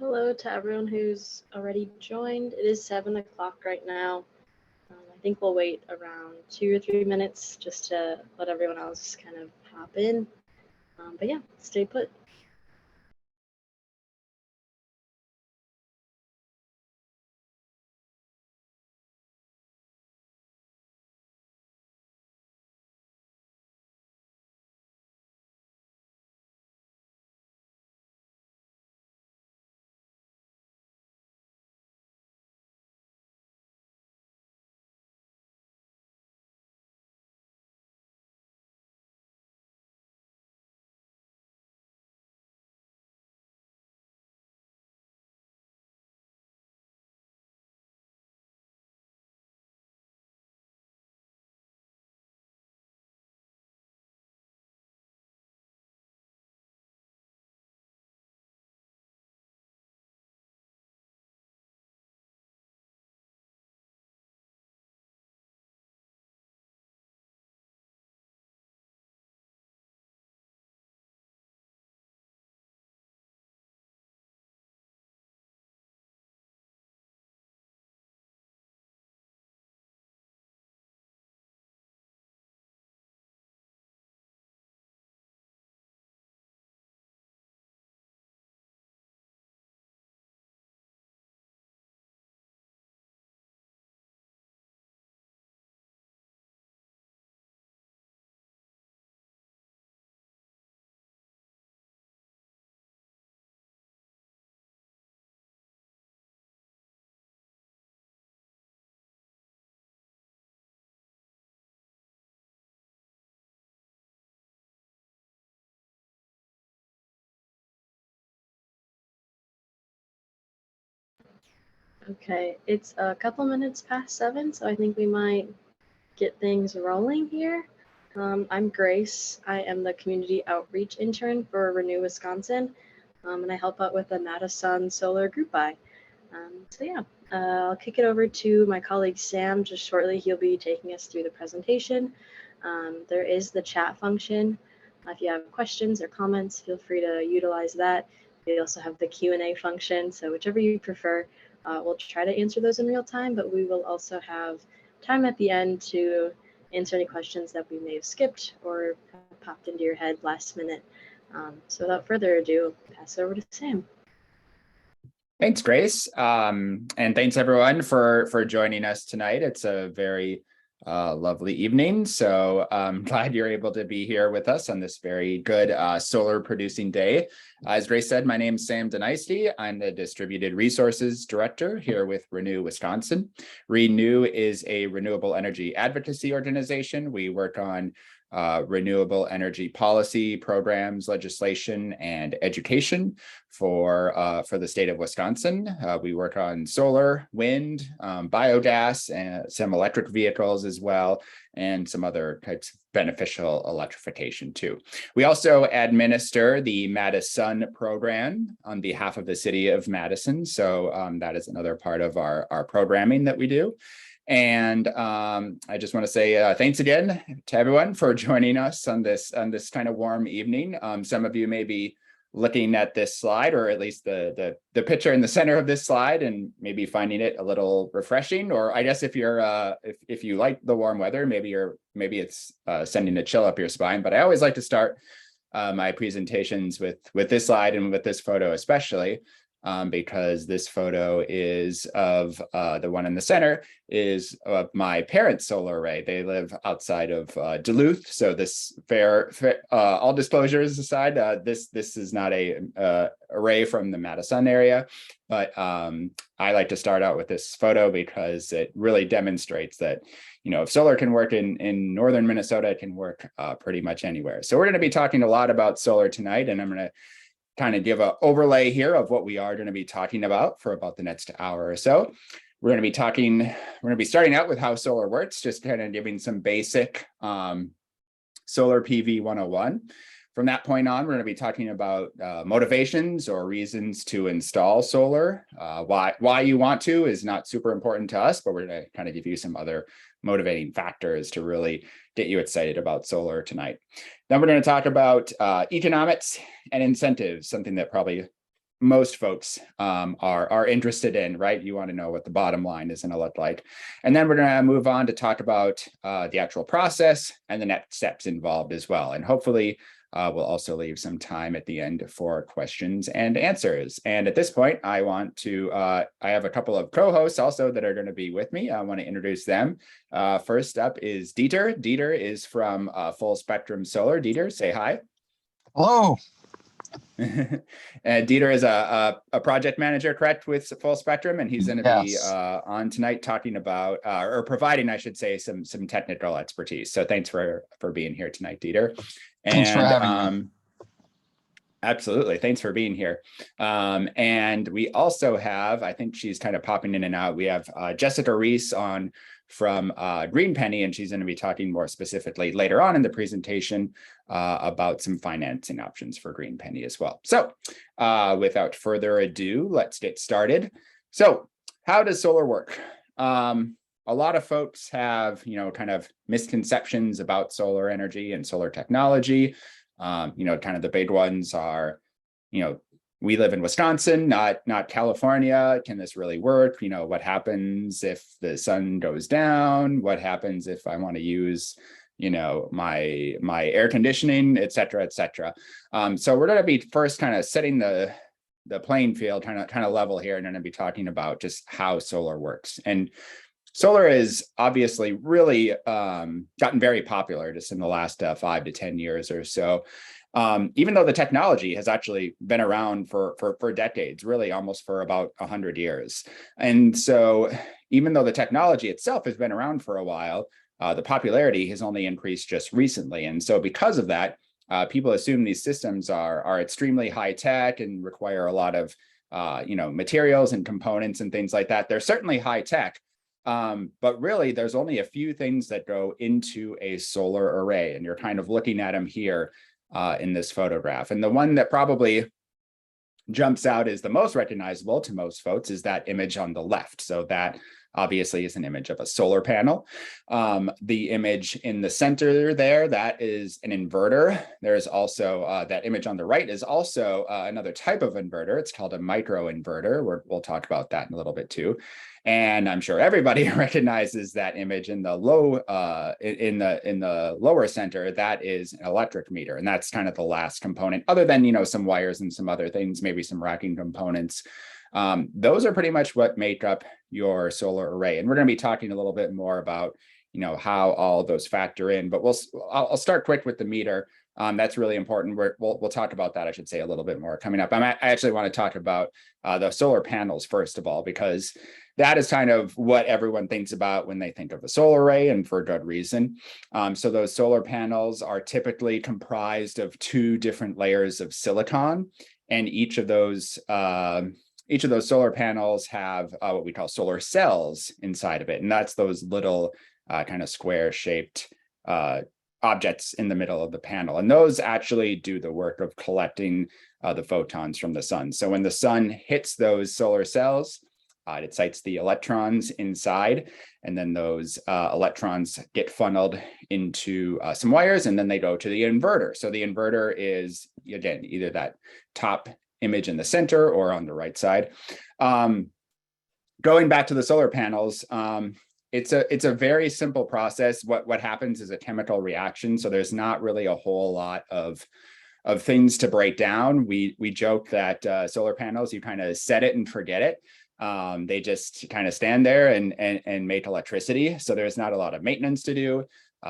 Hello to everyone who's already joined. It is 7 o'clock right now. I think we'll wait around 2 or 3 minutes just to let everyone else kind of hop in. But yeah, stay put. Okay, it's a couple minutes past 7, so I think we might get things rolling here. I'm Grace. I am the community outreach intern for Renew Wisconsin, and I help out with the MadiSUN Solar Group Buy. I'll kick it over to my colleague Sam just shortly. He'll be taking us through the presentation. There is the chat function. If you have questions or comments, feel free to utilize that. We also have the Q&A function, so whichever you prefer. We'll try to answer those in real time, but we will also have time at the end to answer any questions that we may have skipped or popped into your head last minute. So without further ado, I'll pass it over to Sam. Thanks, Grace. And thanks everyone for joining us tonight. It's a very lovely evening. So I'm glad you're able to be here with us on this very good solar producing day. As Grace said, my name is Sam Denisty. I'm the Distributed Resources Director here with Renew Wisconsin. Renew is a renewable energy advocacy organization. We work on renewable energy policy, programs, legislation, and education for the state of Wisconsin. We work on solar, wind, biogas, and some electric vehicles as well, and some other types of beneficial electrification too. We also administer the MadiSUN program on behalf of the City of Madison. So that is another part of our programming that we do. And I just want to say thanks again to everyone for joining us on this kind of warm evening. Some of you may be looking at this slide, or at least the picture in the center of this slide, and maybe finding it a little refreshing. Or I guess if you're if you like the warm weather, maybe it's sending a chill up your spine. But I always like to start my presentations with this slide and with this photo especially. Because this photo is of the one in the center is of my parents' solar array. They live outside of Duluth. So this all disclosures aside, this is not a array from the MadiSUN area, but I like to start out with this photo because it really demonstrates that, you know, if solar can work in northern Minnesota, it can work pretty much anywhere. So we're going to be talking a lot about solar tonight, and I'm going to kind of give an overlay here of what we are going to be talking about for about the next hour or so. We're going to be starting out with how solar works, just kind of giving some basic solar PV 101. From that point on, we're going to be talking about motivations or reasons to install solar. Why you want to is not super important to us, but we're going to kind of give you some other motivating factors to really get you excited about solar tonight. Then we're going to talk about economics and incentives, something that probably most folks are interested in, right? You want to know what the bottom line is going to look like. And then we're going to move on to talk about the actual process and the next steps involved as well. And hopefully we'll also leave some time at the end for questions and answers. And at this point, I have a couple of co-hosts also that are going to be with me. I want to introduce them. First up is Dieter. Dieter is from Full Spectrum Solar. Dieter, say hi. Hello. And Dieter is a project manager, correct, with Full Spectrum, and he's going to be on tonight talking about, or providing, I should say, some technical expertise. So thanks for being here tonight, Dieter. Thanks for having me. Absolutely, thanks for being here. And we also have, I think she's kind of popping in and out. We have Jessica Reese on from Green Penny, and she's going to be talking more specifically later on in the presentation about some financing options for Green Penny as well. So without further ado, let's get started. So how does solar work? A lot of folks have, kind of misconceptions about solar energy and solar technology. Kind of the big ones are, we live in Wisconsin, not California. Can this really work? What happens if the sun goes down? What happens if I want to use, my air conditioning, et cetera, et cetera. So we're going to be first kind of setting the playing field, kind of level here, and then be talking about just how solar works. And solar is obviously really gotten very popular just in the last 5 to 10 years or so. Even though the technology has actually been around for decades, really almost for about 100 years. And so even though the technology itself has been around for a while, the popularity has only increased just recently. And so because of that, people assume these systems are extremely high tech and require a lot of materials and components and things like that. They're certainly high tech. But really, there's only a few things that go into a solar array, and you're kind of looking at them here in this photograph. And the one that probably jumps out is the most recognizable to most folks is that image on the left. So that obviously is an image of a solar panel. The image in the center there, that is an inverter. There's also that image on the right is also another type of inverter. It's called a microinverter. We'll talk about that in a little bit too. And I'm sure everybody recognizes that image in the lower center. That is an electric meter, and that's kind of the last component, other than some wires and some other things, maybe some racking components. Those are pretty much what make up your solar array. And we're going to be talking a little bit more about how all those factor in. But I'll start quick with the meter. That's really important. We'll talk about that, I should say, a little bit more coming up. I actually want to talk about the solar panels first of all, because that is kind of what everyone thinks about when they think of a solar array, and for good reason. So those solar panels are typically comprised of 2 different layers of silicon, and each of those solar panels have what we call solar cells inside of it, and that's those little kind of square-shaped objects in the middle of the panel. And those actually do the work of collecting the photons from the sun. So when the sun hits those solar cells, it excites the electrons inside, and then those electrons get funneled into some wires, and then they go to the inverter. So the inverter is, again, either that top image in the center or on the right side. Going back to the solar panels, it's a very simple process. What happens is a chemical reaction. So there's not really a whole lot of things to break down. We joke that solar panels, you kind of set it and forget it. They just kind of stand there and make electricity. So there's not a lot of maintenance to do.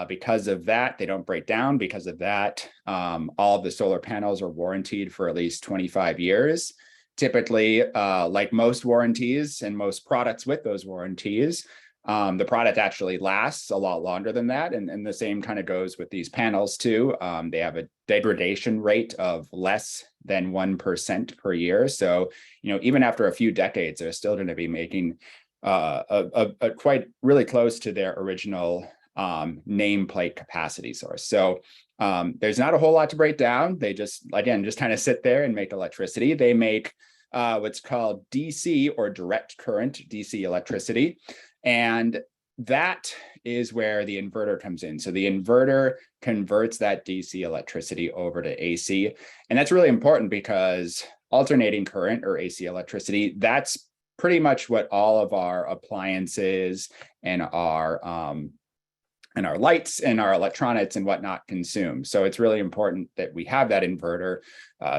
Because of that, they don't break down. Because of that, all of the solar panels are warranted for at least 25 years. Typically, like most warranties and most products with those warranties, the product actually lasts a lot longer than that. And the same kind of goes with these panels too. They have a degradation rate of less than 1% per year. So, even after a few decades, they're still going to be making a quite really close to their original nameplate capacity source. So there's not a whole lot to break down. They just kind of sit there and make electricity. They make what's called DC, or direct current DC electricity. And that is where the inverter comes in. So the inverter converts that DC electricity over to AC. And that's really important because alternating current or AC electricity, that's pretty much what all of our appliances and our lights and our electronics and whatnot consume. So it's really important that we have that inverter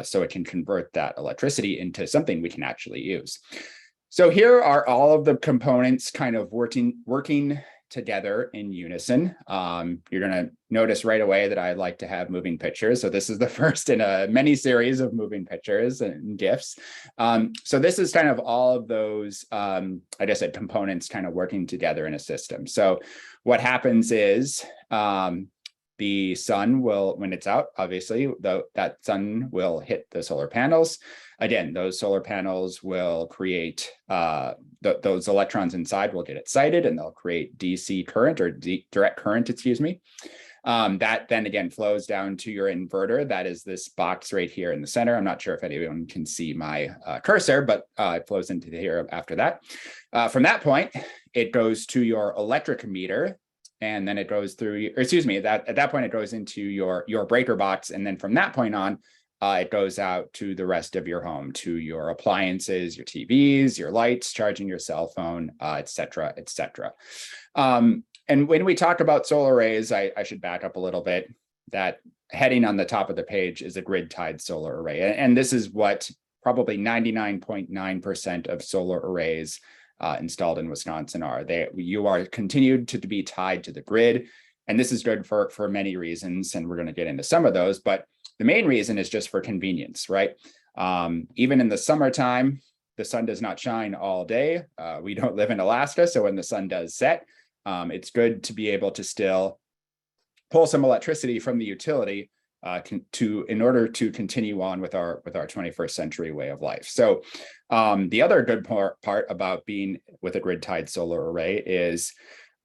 so it can convert that electricity into something we can actually use. So here are all of the components kind of working together in unison. You're going to notice right away that I like to have moving pictures. So this is the first in a mini series of moving pictures and GIFs. So this is kind of all of those, I just said components kind of working together in a system. So what happens is the sun will, when it's out, obviously, that sun will hit the solar panels. Again, those solar panels will create, those electrons inside will get excited and they'll create DC current or direct current, excuse me. That then again flows down to your inverter. That is this box right here in the center. I'm not sure if anyone can see my cursor, but it flows into here after that. From that point, it goes to your electric meter. And then it goes through, or excuse me, at that point, it goes into your breaker box. And then from that point on, it goes out to the rest of your home, to your appliances, your TVs, your lights, charging your cell phone, et cetera, et cetera. And when we talk about solar arrays, I should back up a little bit. That heading on the top of the page is a grid-tied solar array. And this is what probably 99.9% of solar arrays installed in Wisconsin are. You are continued to be tied to the grid. And this is good for many reasons. And we're going to get into some of those. But the main reason is just for convenience, right? Even in the summertime, the sun does not shine all day. We don't live in Alaska. So when the sun does set, it's good to be able to still pull some electricity from the utility in order to continue on with our 21st century way of life. So the other good part about being with a grid-tied solar array is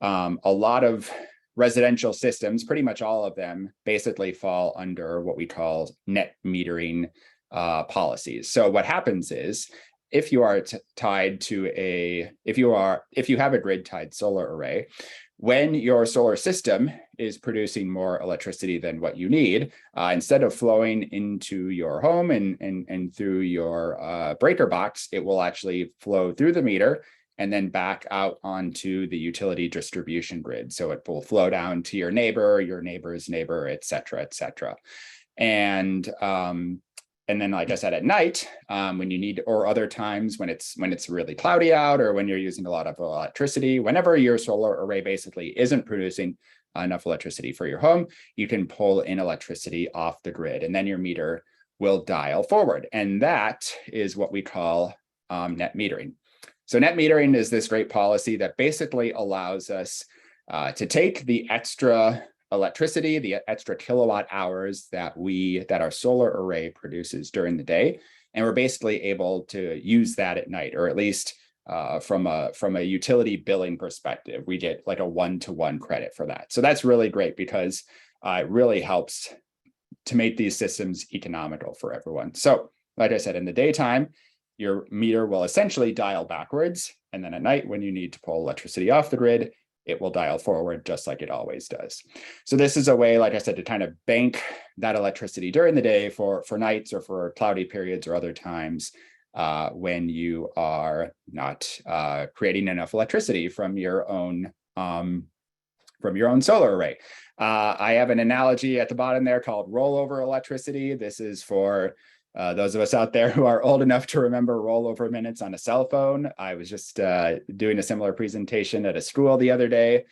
a lot of residential systems, pretty much all of them, basically fall under what we call net metering policies. So what happens is, if you are tied to if you have a grid-tied solar array, when your solar system is producing more electricity than what you need, instead of flowing into your home and through your breaker box, it will actually flow through the meter and then back out onto the utility distribution grid. So it will flow down to your neighbor's neighbor, et cetera, et cetera. And then, like I said, at night, when you need, or other times when it's really cloudy out, or when you're using a lot of electricity, whenever your solar array basically isn't producing enough electricity for your home, you can pull in electricity off the grid, and then your meter will dial forward. And that is what we call net metering. So net metering is this great policy that basically allows us to take the extra electricity, the extra kilowatt hours that our solar array produces during the day, and we're basically able to use that at night, or at least from a utility billing perspective, we get like a 1-to-1 credit for that. So that's really great because it really helps to make these systems economical for everyone. So like I said, in the daytime, your meter will essentially dial backwards, and then at night, when you need to pull electricity off the grid, it will dial forward just like it always does. So this is a way, like I said, to kind of bank that electricity during the day for nights or for cloudy periods or other times when you are not creating enough electricity from your own solar array. I have an analogy at the bottom there called rollover electricity. This is for those of us out there who are old enough to remember rollover minutes on a cell phone. I was just doing a similar presentation at a school the other day.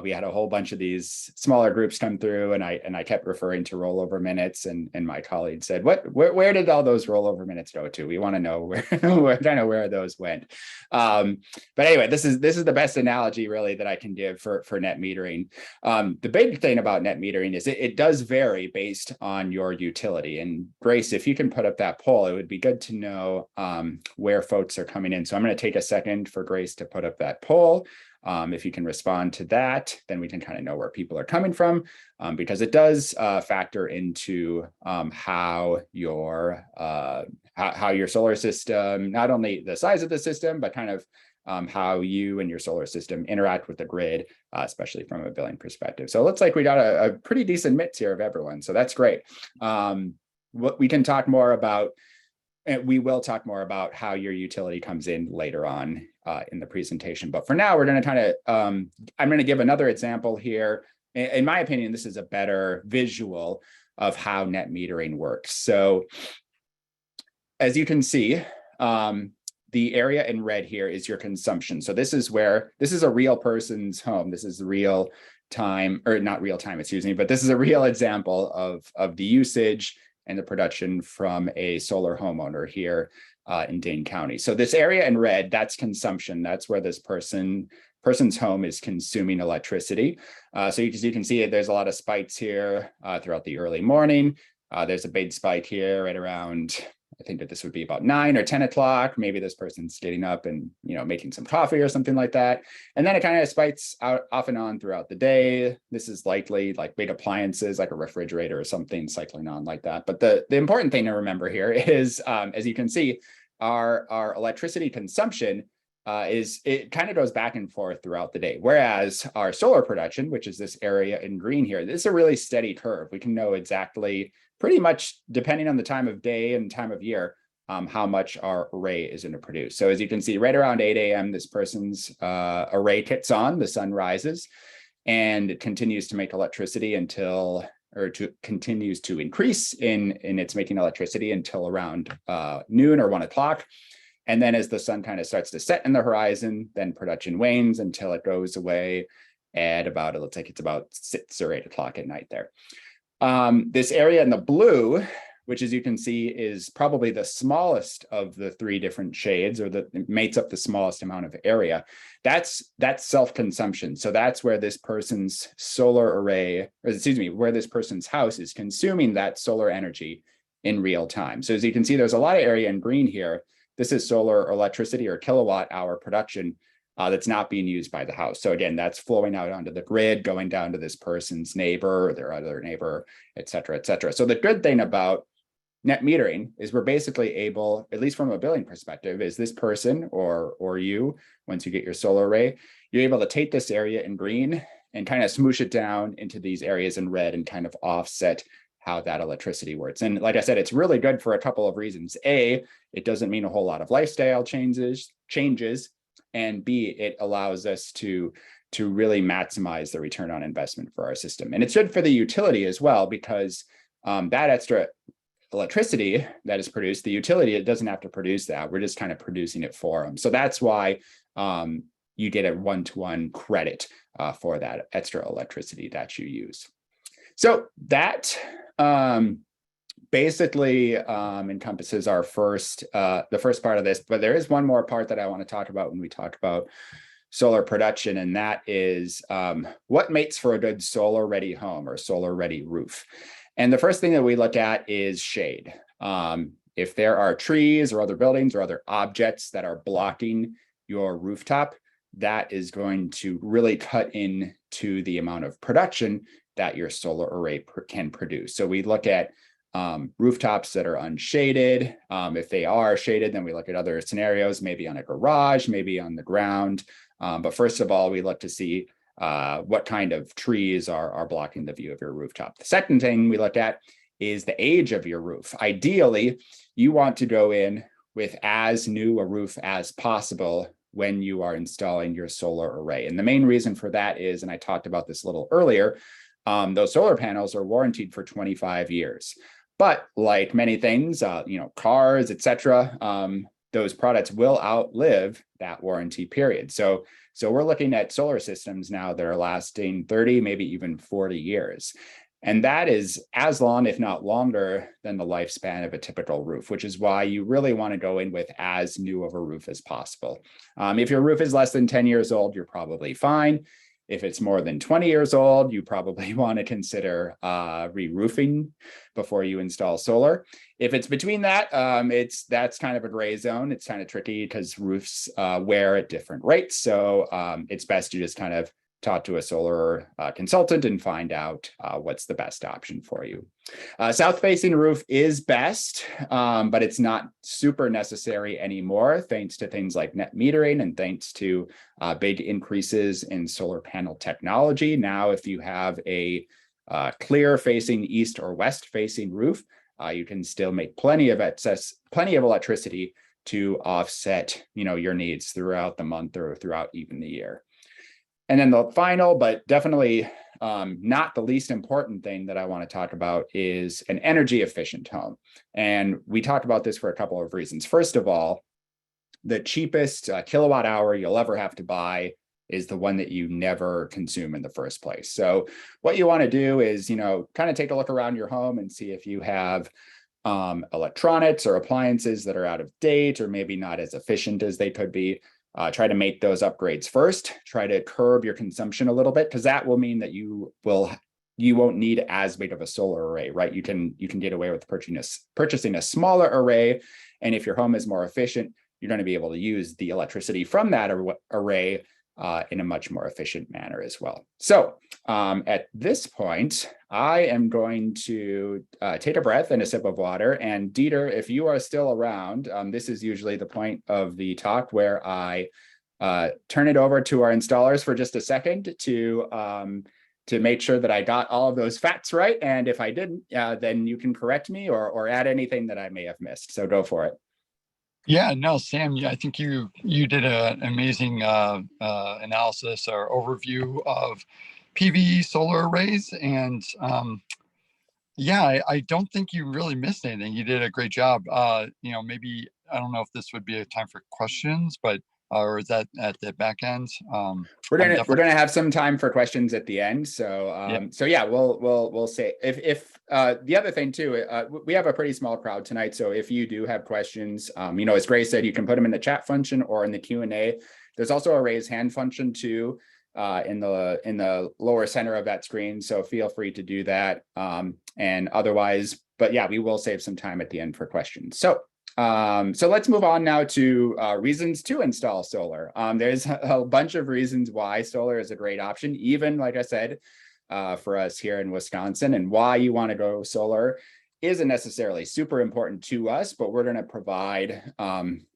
We had a whole bunch of these smaller groups come through, and I kept referring to rollover minutes, and my colleague said, where did all those rollover minutes go to? We want to know where those went. But anyway, this is the best analogy really that I can give for net metering. The big thing about net metering is it does vary based on your utility. And Grace, if you can put up that poll, it would be good to know where folks are coming in. So I'm going to take a second for Grace to put up that poll. If you can respond to that, then we can kind of know where people are coming from, because it does factor into how your solar system, not only the size of the system, but kind of how you and your solar system interact with the grid, especially from a billing perspective. So it looks like we got a pretty decent mix here of everyone. So that's great. What we can talk more about and we will talk more about how your utility comes in later on in the presentation. But for now, we're going to kind of, I'm going to give another example here. In my opinion, this is a better visual of how net metering works. So as you can see, the area in red here is your consumption. So this is a real person's home. This is real time, or not real time, excuse me, but this is a real example of the usage and the production from a solar homeowner here in Dane County. So this area in red, that's consumption. That's where this person's home is consuming electricity. So as you can see, there's a lot of spikes here throughout the early morning. There's a big spike here right around, I think that this would be about 9 or 10 o'clock. Maybe this person's getting up and, making some coffee or something like that. And then it kind of spikes out off and on throughout the day. This is likely like big appliances, like a refrigerator or something cycling on like that. But the important thing to remember here is, as you can see, our electricity consumption it kind of goes back and forth throughout the day. Whereas our solar production, which is this area in green here, this is a really steady curve. We can know exactly, pretty much depending on the time of day and time of year, how much our array is going to produce. So as you can see, right around 8 a.m., this person's array kicks on, the sun rises, and it continues to make electricity continues to increase in its making electricity until around noon or 1 o'clock. And then as the sun kind of starts to set in the horizon, then production wanes until it goes away at about, it looks like it's about 6 or 8 o'clock at night there. This area in the blue, which as you can see is probably the smallest of the 3 different shades, or it makes up the smallest amount of area, that's self-consumption. So that's where this person's solar array, or excuse me, where this person's house is consuming that solar energy in real time. So as you can see, there's a lot of area in green here. This is solar electricity or kilowatt hour production that's not being used by the house. So again, that's flowing out onto the grid, going down to this person's neighbor or their other neighbor, et cetera, et cetera. So the good thing about net metering is we're basically able, at least from a billing perspective, is this person or you, once you get your solar array, you're able to take this area in green and kind of smoosh it down into these areas in red and kind of offset how that electricity works. And like I said, it's really good for a couple of reasons. A, it doesn't mean a whole lot of lifestyle changes, and B, it allows us to really maximize the return on investment for our system. And it's good for the utility as well, because that extra electricity that is produced, the utility, it doesn't have to produce that. We're just kind of producing it for them. So that's why you get a one-to-one credit for that extra electricity that you use. So that basically encompasses our the first part of this, but there is one more part that I want to talk about when we talk about solar production, and that is what makes for a good solar ready home or solar ready roof. And the first thing that we look at is shade. If there are trees or other buildings or other objects that are blocking your rooftop, that is going to really cut into the amount of production that your solar array can produce. So we look at rooftops that are unshaded. If they are shaded, then we look at other scenarios, maybe on a garage, maybe on the ground. But first of all, we look to see what kind of trees are blocking the view of your rooftop. The second thing we look at is the age of your roof. Ideally, you want to go in with as new a roof as possible when you are installing your solar array. And the main reason for that is, and I talked about this a little earlier, those solar panels are warranted for 25 years. But like many things, cars, etc., those products will outlive that warranty period. So we're looking at solar systems now that are lasting 30, maybe even 40 years. And that is as long, if not longer, than the lifespan of a typical roof, which is why you really want to go in with as new of a roof as possible. If your roof is less than 10 years old, you're probably fine. If it's more than 20 years old, you probably want to consider re-roofing before you install solar. If it's between that, that's kind of a gray zone. It's kind of tricky because roofs wear at different rates. So it's best to just kind of talk to a solar consultant and find out what's the best option for you. South-facing roof is best, but it's not super necessary anymore, thanks to things like net metering and thanks to big increases in solar panel technology. Now, if you have a clear facing east or west facing roof, you can still make plenty of electricity to offset, your needs throughout the month or throughout even the year. And then the final, but definitely not the least important thing that I want to talk about is an energy efficient home. And we talked about this for a couple of reasons. First of all, the cheapest kilowatt hour you'll ever have to buy is the one that you never consume in the first place. So what you want to do is, kind of take a look around your home and see if you have electronics or appliances that are out of date or maybe not as efficient as they could be. Try to make those upgrades first. Try to curb your consumption a little bit, because that will mean that you won't need as big of a solar array, right? You can get away with purchasing a smaller array, and if your home is more efficient, you're going to be able to use the electricity from that array in a much more efficient manner as well. So at this point, I am going to take a breath and a sip of water. And Dieter, if you are still around, this is usually the point of the talk where I turn it over to our installers for just a second to make sure that I got all of those facts right. And if I didn't, then you can correct me or add anything that I may have missed. So go for it. Yeah, no, Sam, I think you did an amazing analysis or overview of PV solar arrays. And yeah, I don't think you really missed anything. You did a great job. Maybe, I don't know if this would be a time for questions, but or is that at the back end? We're gonna have some time for questions at the end. So yeah, we'll say if the other thing too, we have a pretty small crowd tonight. So if you do have questions, as Grace said, you can put them in the chat function or in the Q&A. There's also a raise hand function too in the lower center of that screen. So feel free to do that. And otherwise, but yeah, we will save some time at the end for questions. So let's move on now to reasons to install solar. There's a bunch of reasons why solar is a great option, even like I said, for us here in Wisconsin, and why you want to go solar isn't necessarily super important to us, but we're going to provide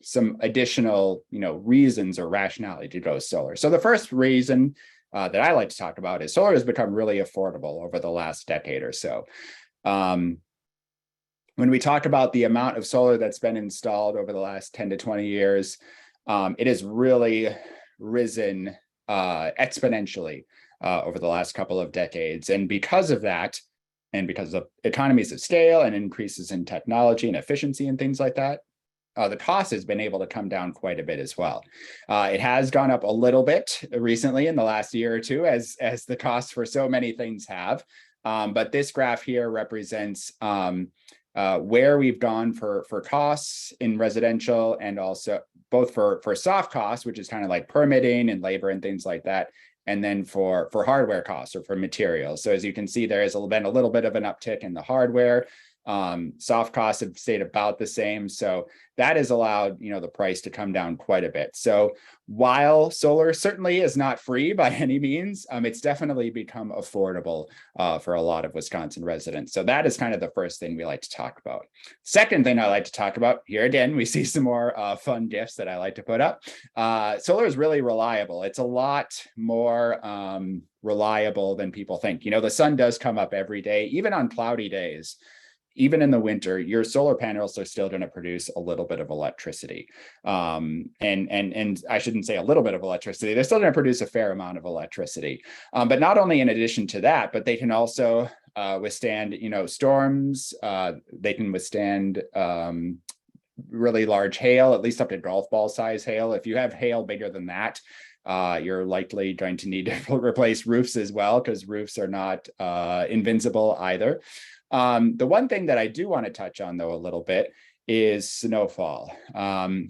some additional, reasons or rationality to go solar. So the first reason that I like to talk about is solar has become really affordable over the last decade or so. When we talk about the amount of solar that's been installed over the last 10 to 20 years, it has really risen exponentially over the last couple of decades. And because of that, and because of economies of scale and increases in technology and efficiency and things like that, the cost has been able to come down quite a bit as well. It has gone up a little bit recently in the last year or two, as the costs for so many things have. But this graph here represents where we've gone for costs in residential, and also both for soft costs, which is kind of like permitting and labor and things like that, and then for hardware costs or for materials. So as you can see, there has been a little bit of an uptick in the hardware. Soft costs have stayed about the same. So that has allowed, the price to come down quite a bit. So while solar certainly is not free by any means, it's definitely become affordable for a lot of Wisconsin residents. So that is kind of the first thing we like to talk about. Second thing I like to talk about, here again, we see some more fun GIFs that I like to put up. Solar is really reliable. It's a lot more reliable than people think. The sun does come up every day, even on cloudy days. Even in the winter, your solar panels are still going to produce a little bit of electricity. And I shouldn't say a little bit of electricity, they're still going to produce a fair amount of electricity. But not only in addition to that, but they can also withstand, storms. They can withstand really large hail, at least up to golf ball size hail. If you have hail bigger than that, you're likely going to need to replace roofs as well, because roofs are not invincible either. The one thing that I do want to touch on, though, a little bit is snowfall.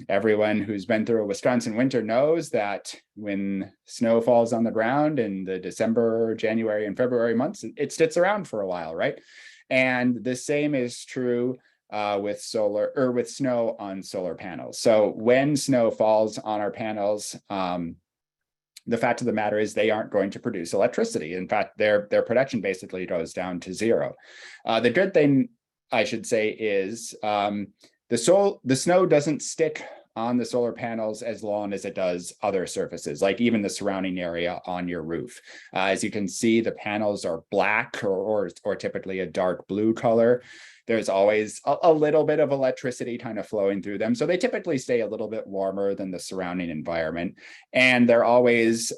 Everyone who's been through a Wisconsin winter knows that when snow falls on the ground in the December, January, and February months, it sits around for a while, right? And the same is true with solar or with snow on solar panels. So when snow falls on our panels, the fact of the matter is they aren't going to produce electricity. In fact, their production basically goes down to zero. The good thing, I should say, is the snow doesn't stick on the solar panels as long as it does other surfaces, like even the surrounding area on your roof. As you can see, the panels are black or typically a dark blue color. There's always a little bit of electricity kind of flowing through them. So they typically stay a little bit warmer than the surrounding environment. And they're always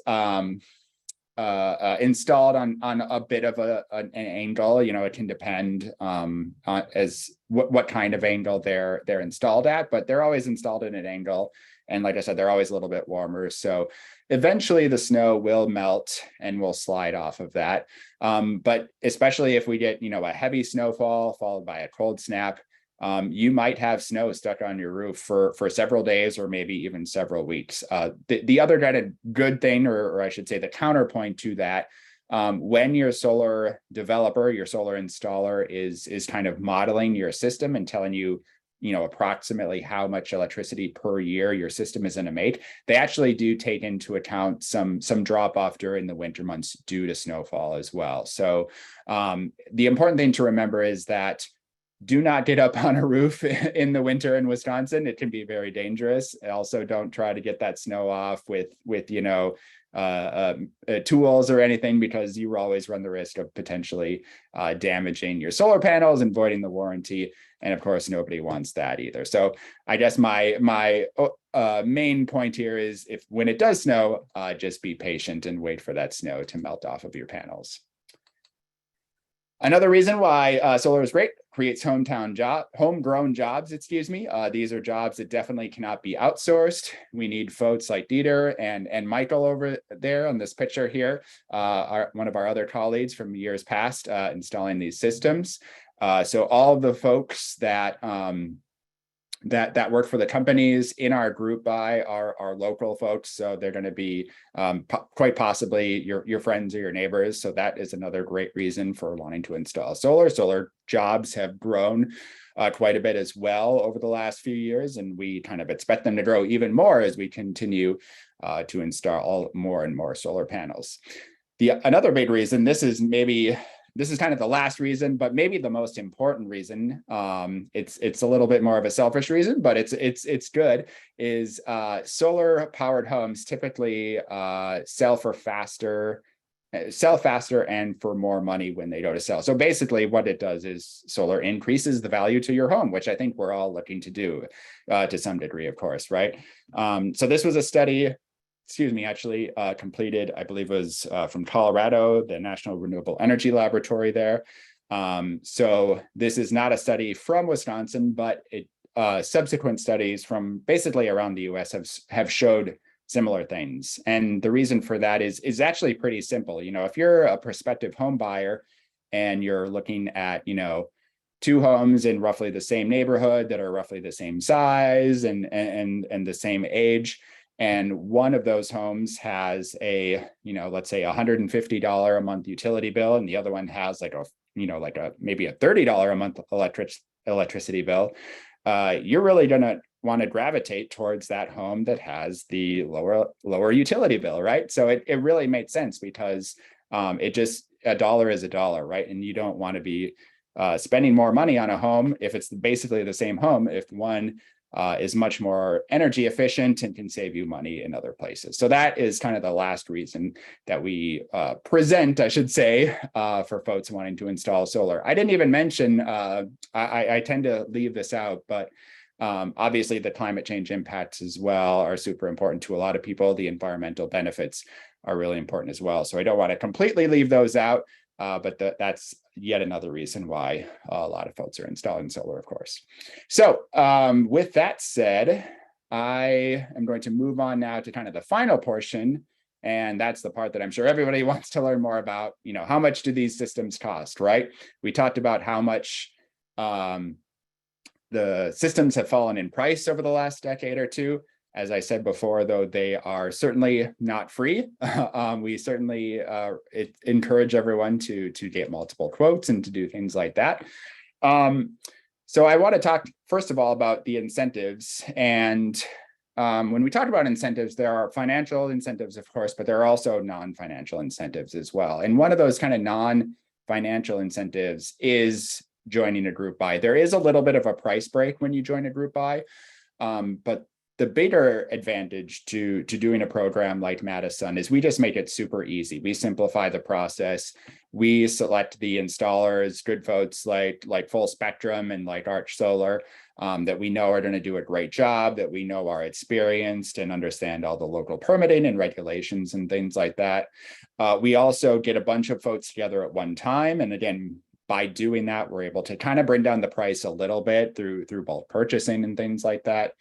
installed on a bit of an angle. You know, it can depend on as what kind of angle they're installed at, but they're always installed at an angle. And like I said, they're always a little bit warmer. So eventually the snow will melt and will slide off of that. But especially if we get, you know, a heavy snowfall followed by a cold snap, you might have snow stuck on your roof for several days or maybe even several weeks. The other kind of good thing, or I should say the counterpoint to that, when your solar developer, your solar installer is kind of modeling your system and telling you, you know, approximately how much electricity per year your system is going to make, they actually do take into account some drop off during the winter months due to snowfall as well. So the important thing to remember is that do not get up on a roof in the winter in Wisconsin. It can be very dangerous. Also, don't try to get that snow off with you know, tools or anything, because you will always run the risk of potentially damaging your solar panels and voiding the warranty. And of course, nobody wants that either. So I guess my main point here is, if when it does snow, just be patient and wait for that snow to melt off of your panels. Another reason why solar is great: creates homegrown jobs, excuse me. These are jobs that definitely cannot be outsourced. We need folks like Dieter and Michael over there on this picture here, one of our other colleagues from years past installing these systems. So all of the folks that work for the companies in our group buy are local folks. So they're going to be quite possibly your friends or your neighbors. So that is another great reason for wanting to install solar. Solar jobs have grown quite a bit as well over the last few years, and we kind of expect them to grow even more as we continue to install more and more solar panels. Another big reason, this is kind of the last reason, but maybe the most important reason. It's a little bit more of a selfish reason, but it's good. Is solar powered homes typically sell faster and for more money when they go to sell. So basically, what it does is solar increases the value to your home, which I think we're all looking to do to some degree, of course, right? So this was a study. Actually completed, I believe it was from Colorado, the National Renewable Energy Laboratory there. So this is not a study from Wisconsin, but subsequent studies from basically around the US have showed similar things. And the reason for that is actually pretty simple. You know, if you're a prospective home buyer and you're looking at, you know, two homes in roughly the same neighborhood that are roughly the same size and the same age, and one of those homes has a, you know, let's say $150 a month utility bill, and the other one has like maybe a $30 a month electricity bill, you're really going to want to gravitate towards that home that has the lower utility bill, right? So it really made sense, because a dollar is a dollar, right? And you don't want to be spending more money on a home if it's basically the same home, if one is much more energy efficient and can save you money in other places. So that is kind of the last reason that we present, I should say, for folks wanting to install solar. I didn't even mention, I tend to leave this out, but obviously the climate change impacts as well are super important to a lot of people. The environmental benefits are really important as well. So I don't want to completely leave those out, but that's yet another reason why a lot of folks are installing solar, of course. So with that said, I am going to move on now to kind of the final portion. And that's the part that I'm sure everybody wants to learn more about. You know, how much do these systems cost, right? We talked about how much the systems have fallen in price over the last decade or two. As I said before, though, they are certainly not free. We certainly encourage everyone to get multiple quotes and to do things like that. So I want to talk, first of all, about the incentives. And when we talk about incentives, there are financial incentives, of course, but there are also non-financial incentives as well. And one of those kind of non-financial incentives is joining a group buy. There is a little bit of a price break when you join a group buy, but the bigger advantage to doing a program like MadiSUN is we just make it super easy. We simplify the process. We select the installers, good folks like Full Spectrum and like Arch Solar, that we know are going to do a great job, that we know are experienced and understand all the local permitting and regulations and things like that. We also get a bunch of folks together at one time. And again, by doing that, we're able to kind of bring down the price a little bit through bulk purchasing and things like that.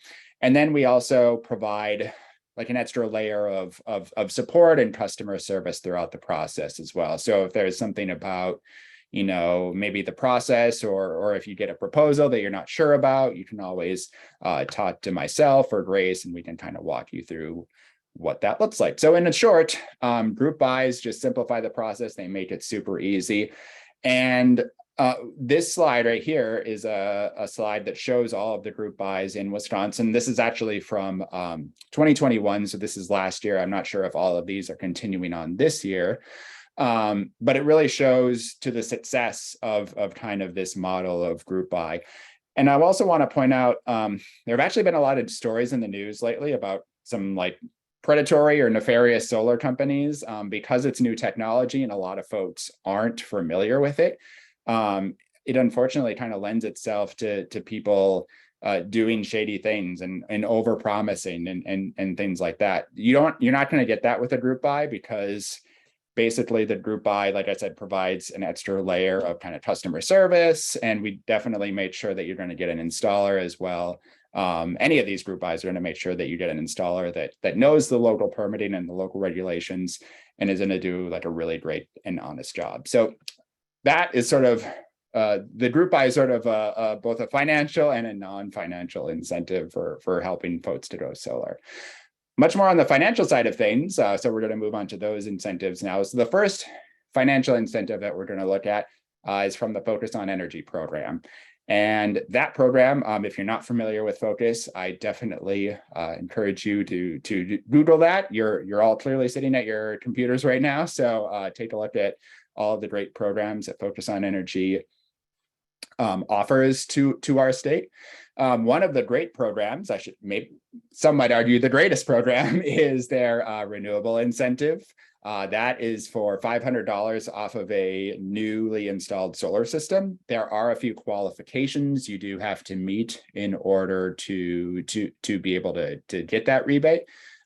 And then we also provide like an extra layer of support and customer service throughout the process as well. So if there's something about, you know, maybe the process, or if you get a proposal that you're not sure about, you can always talk to myself or Grace, and we can kind of walk you through what that looks like. So in short, group buys just simplify the process. They make it super easy. And this slide right here is a slide that shows all of the group buys in Wisconsin. This is actually from 2021, so this is last year. I'm not sure if all of these are continuing on this year, but it really shows to the success of kind of this model of group buy. And I also want to point out, there have actually been a lot of stories in the news lately about some like predatory or nefarious solar companies, because it's new technology and a lot of folks aren't familiar with it. It unfortunately kind of lends itself to people doing shady things and over promising and things like that. You're not going to get that with a group buy, because basically the group buy, like I said, provides an extra layer of kind of customer service, and we definitely made sure that you're going to get an installer as well. Any of these group buys are going to make sure that you get an installer that knows the local permitting and the local regulations and is going to do like a really great and honest job. So that is sort of the group buy is sort of both a financial and a non-financial incentive for helping folks to go solar. Much more on the financial side of things. So we're going to move on to those incentives now. So the first financial incentive that we're going to look at is from the Focus on Energy program. And that program, if you're not familiar with Focus, I definitely encourage you to Google that. You're all clearly sitting at your computers right now. So take a look at all of the great programs that Focus on Energy offers to our state. One of the great programs, some might argue the greatest program, is their renewable incentive. That is for $500 off of a newly installed solar system. There are a few qualifications you do have to meet in order to be able to get that rebate.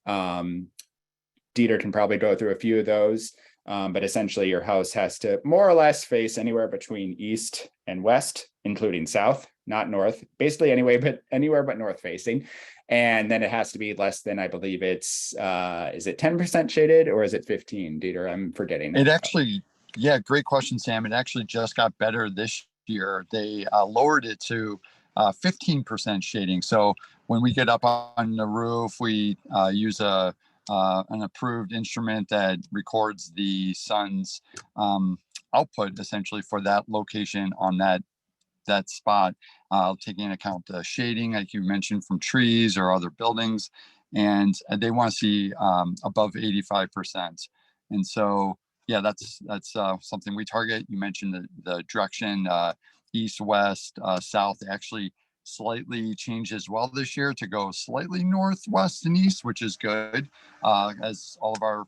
Dieter can probably go through a few of those. But essentially your house has to more or less face anywhere between east and west, including south, not north, basically anywhere but north facing. And then it has to be less than, I believe it's, is it 10% shaded or is it 15, Dieter? I'm forgetting. It actually, yeah, great question, Sam. It actually just got better this year. They lowered it to 15% shading. So when we get up on the roof, we use an approved instrument that records the sun's output essentially for that location on that spot, taking into account the shading, like you mentioned, from trees or other buildings, and they want to see above 85%. And so, yeah, that's something we target. You mentioned the direction, east, west, south. They actually slightly changed as well this year to go slightly northwest and east, which is good, as all of our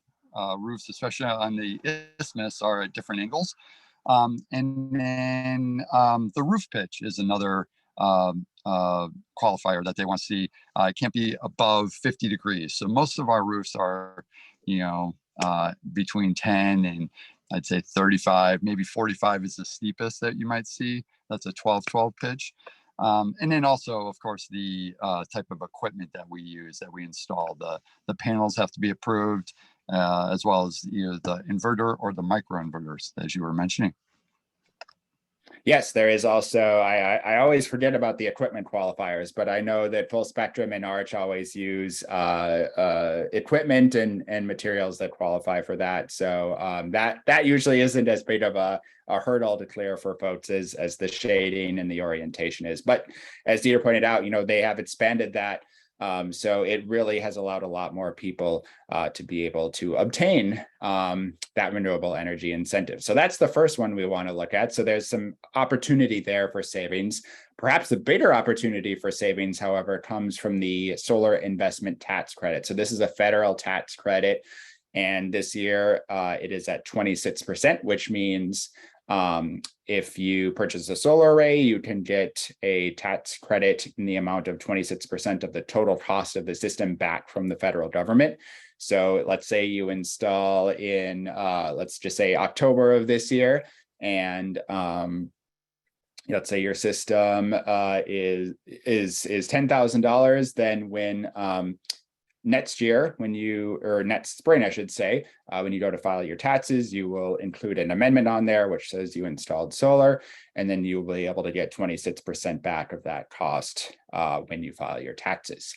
roofs, especially on the isthmus, are at different angles. And then the roof pitch is another qualifier that they want to see. It can't be above 50 degrees. So most of our roofs are, between 10 and I'd say 35, maybe 45 is the steepest that you might see. That's a 12-12 pitch. And then also, of course, the type of equipment that we use, that we install. The panels have to be approved, as well as either the inverter or the microinverters, as you were mentioning. Yes, there is also, I always forget about the equipment qualifiers, but I know that Full Spectrum and Arch always use equipment and materials that qualify for that. So that usually isn't as big of a hurdle to clear for folks as the shading and the orientation is. But as Dieter pointed out, they have expanded that So it really has allowed a lot more people to be able to obtain that renewable energy incentive. So that's the first one we want to look at. So there's some opportunity there for savings. Perhaps the bigger opportunity for savings, however, comes from the solar investment tax credit. So this is a federal tax credit. And this year it is at 26%, which means if you purchase a solar array, you can get a tax credit in the amount of 26% of the total cost of the system back from the federal government. So let's say you install in, let's just say October of this year, and let's say your system is $10,000. Then when next year, or next spring, I should say, when you go to file your taxes, you will include an amendment on there which says you installed solar, and then you'll be able to get 26% back of that cost when you file your taxes.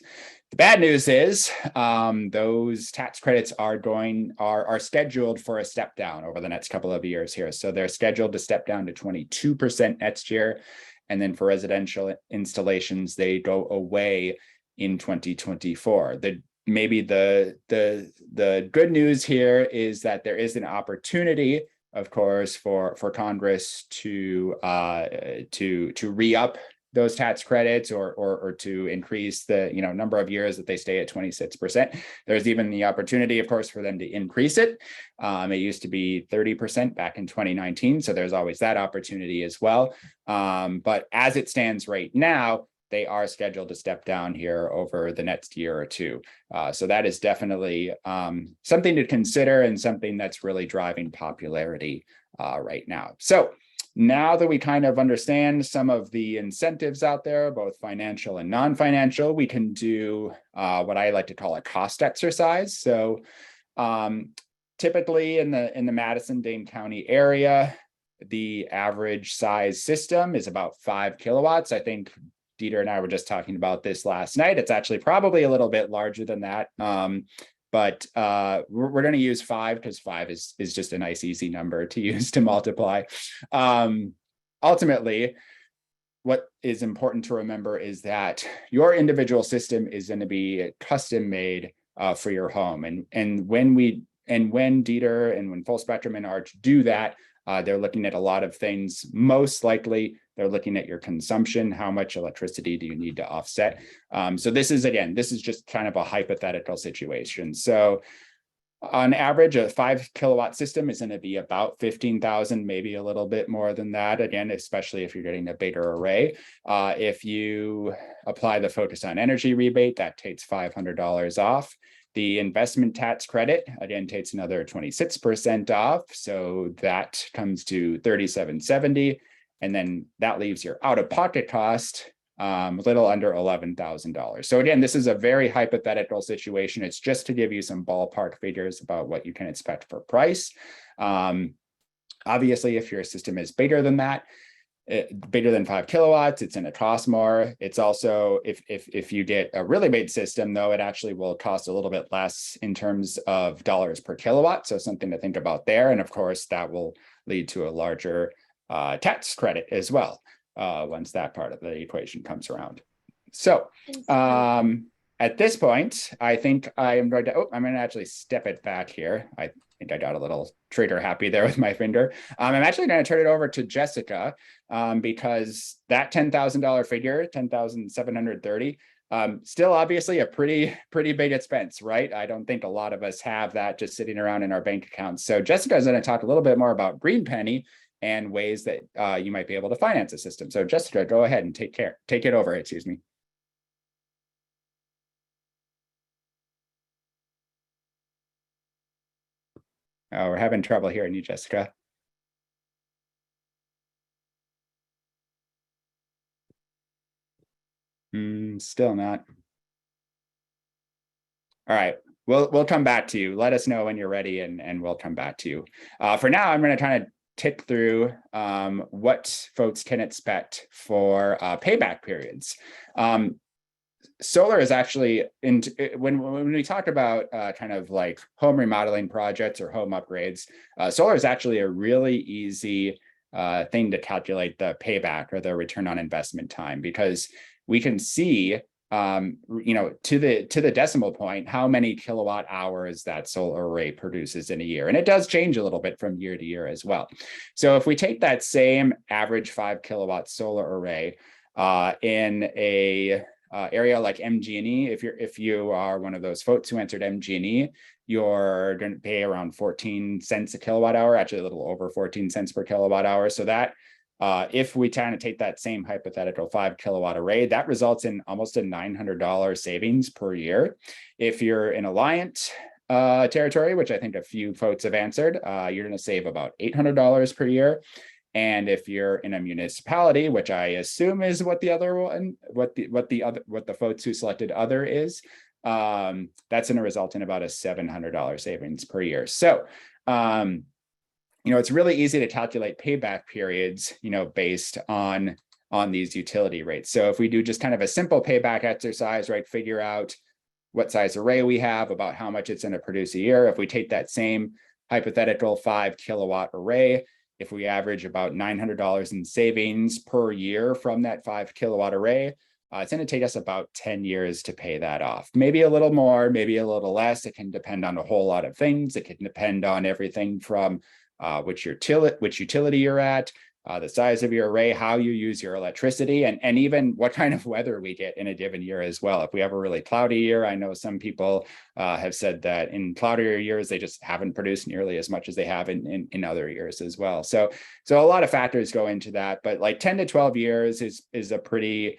The bad news is those tax credits are scheduled for a step down over the next couple of years here. So they're scheduled to step down to 22% next year, and then for residential installations, they go away in 2024. Maybe the good news here is that there is an opportunity, of course, for Congress to re-up those tax credits or to increase the number of years that they stay at 26%. There's even the opportunity, of course, for them to increase it. It used to be 30% back in 2019, so there's always that opportunity as well. But as it stands right now, they are scheduled to step down here over the next year or two. So that is definitely something to consider and something that's really driving popularity right now. So now that we kind of understand some of the incentives out there, both financial and non-financial, we can do what I like to call a cost exercise. So typically in the Madison-Dane County area, the average size system is about 5 kilowatts. I think Dieter and I were just talking about this last night. It's actually probably a little bit larger than that. But we're going to use 5 because 5 is just a nice, easy number to use to multiply. Ultimately, what is important to remember is that your individual system is going to be custom made for your home. And when Dieter and when Full Spectrum and Arch do that, they're looking at a lot of things. Most likely, they're looking at your consumption. How much electricity do you need to offset? So this is just kind of a hypothetical situation. So on average, a 5 kilowatt system is going to be about 15,000, maybe a little bit more than that. Again, especially if you're getting a bigger array. If you apply the Focus on Energy rebate, that takes $500 off. The investment tax credit, again, takes another 26% off. So that comes to $3,770. And then that leaves your out-of-pocket cost a little under $11,000. So again, this is a very hypothetical situation. It's just to give you some ballpark figures about what you can expect for price. Obviously, if your system is bigger than that, bigger than 5 kilowatts, it's going to cost more. It's also, if you get a really big system, though, it actually will cost a little bit less in terms of dollars per kilowatt. So something to think about there. And of course, that will lead to a larger tax credit as well once that part of the equation comes around. So at this point, I think I'm going to actually step it back here. I think I got a little trigger happy there with my finger. I'm actually going to turn it over to Jessica because that $10,000 figure, $10,730, still obviously a pretty big expense, right? I don't think a lot of us have that just sitting around in our bank accounts. So Jessica is going to talk a little bit more about Green Penny and ways that you might be able to finance a system. So Jessica, go ahead and take it over, excuse me. Oh, we're having trouble hearing you, Jessica. Still not. All right, we'll come back to you. Let us know when you're ready and we'll come back to you. For now, I'm going to kind of tick through what folks can expect for payback periods. Solar is actually, when we talk about kind of like home remodeling projects or home upgrades, solar is actually a really easy thing to calculate the payback or the return on investment time, because we can see to the decimal point, how many kilowatt hours that solar array produces in a year. And it does change a little bit from year to year as well. So if we take that same average 5 kilowatt solar array in a area like MG&E, if you are one of those folks who entered MG&E, you're going to pay around 14 cents a kilowatt hour, actually a little over 14 cents per kilowatt hour. So that if we kind of take that same hypothetical 5 kilowatt array, that results in almost a $900 savings per year. If you're in Alliant territory, which I think a few folks have answered, you're going to save about $800 per year. And if you're in a municipality, which I assume is what the other one, what the folks who selected other is, that's going to result in about a $700 savings per year. So it's really easy to calculate payback periods, based on these utility rates. So if we do just kind of a simple payback exercise, right, figure out what size array we have, about how much it's going to produce a year. If we take that same hypothetical 5 kilowatt array, if we average about $900 in savings per year from that 5 kilowatt array, it's going to take us about 10 years to pay that off. Maybe a little more, maybe a little less. It can depend on a whole lot of things. It can depend on everything from which utility you're at, the size of your array, how you use your electricity, and even what kind of weather we get in a given year as well. If we have a really cloudy year, I know some people have said that in cloudier years, they just haven't produced nearly as much as they have in other years as well. So a lot of factors go into that, but like 10 to 12 years is a pretty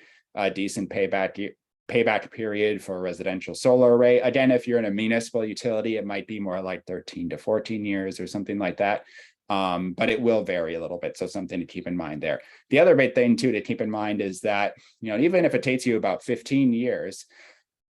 decent payback period for a residential solar array. Again, if you're in a municipal utility, it might be more like 13 to 14 years or something like that. But it will vary a little bit. So something to keep in mind there. The other big thing too to keep in mind is that, even if it takes you about 15 years,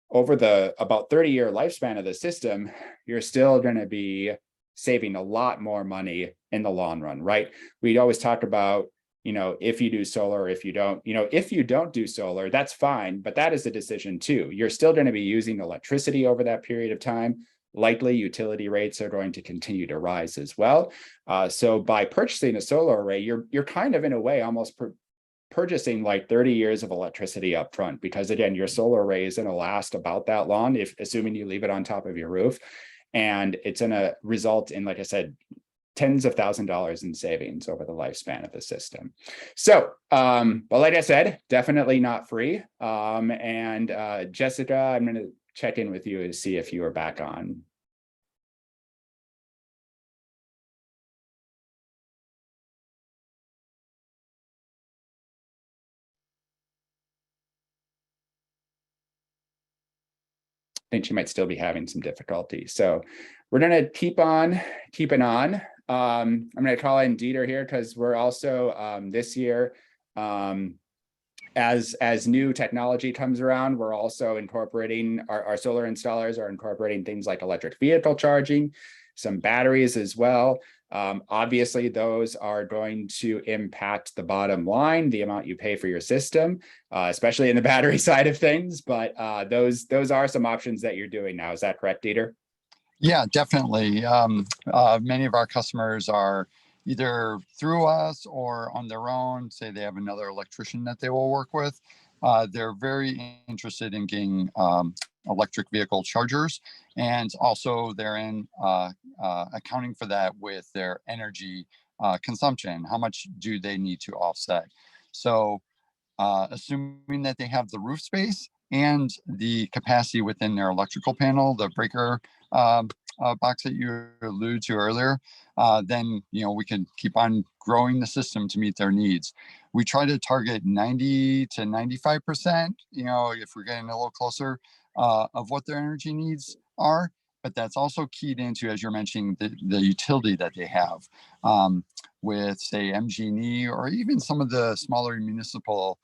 over the about 30-year lifespan of the system, you're still going to be saving a lot more money in the long run, right? We'd always talk about, if you do solar, if you don't, if you don't do solar, that's fine, but that is a decision too. You're still going to be using electricity over that period of time. Likely utility rates are going to continue to rise as well. So by purchasing a solar array, you're kind of in a way almost purchasing like 30 years of electricity up front, because again, your solar array is going to last about that long, assuming you leave it on top of your roof. And it's going to result in, like I said, tens of thousands of dollars in savings over the lifespan of the system. So, but like I said, definitely not free. And Jessica, I'm going to check in with you to see if you are back on. I think she might still be having some difficulty. So we're going to keep on keeping on. I'm going to call in Dieter here because we're also this year, as new technology comes around, we're also incorporating, our solar installers are incorporating things like electric vehicle charging, some batteries as well. Obviously, those are going to impact the bottom line, the amount you pay for your system, especially in the battery side of things. But those are some options that you're doing now. Is that correct, Dieter? Yeah, definitely. Many of our customers are either through us or on their own, say they have another electrician that they will work with. They're very interested in getting electric vehicle chargers, and also they're in accounting for that with their energy consumption. How much do they need to offset? So assuming that they have the roof space and the capacity within their electrical panel, the breaker box that you alluded to earlier, then we can keep on growing the system to meet their needs. We try to target 90 to 95%, if we're getting a little closer, of what their energy needs are. But that's also keyed into, as you're mentioning, the utility that they have, with, say, MG&E or even some of the smaller municipal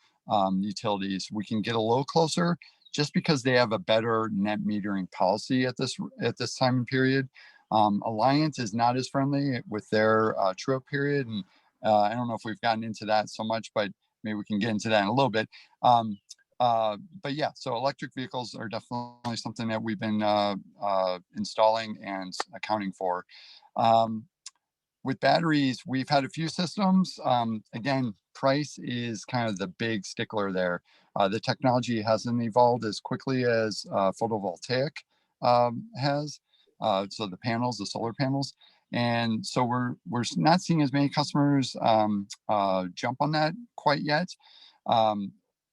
utilities. We can get a little closer just because they have a better net metering policy at this time and period. Alliance is not as friendly with their true-up period, and I don't know if we've gotten into that so much, but maybe we can get into that in a little bit. But yeah, so electric vehicles are definitely something that we've been installing and accounting for. with batteries, we've had a few systems. Again, price is kind of the big stickler there. The technology hasn't evolved as quickly as photovoltaic has. So the panels, the solar panels, and so we're not seeing as many customers jump on that quite yet.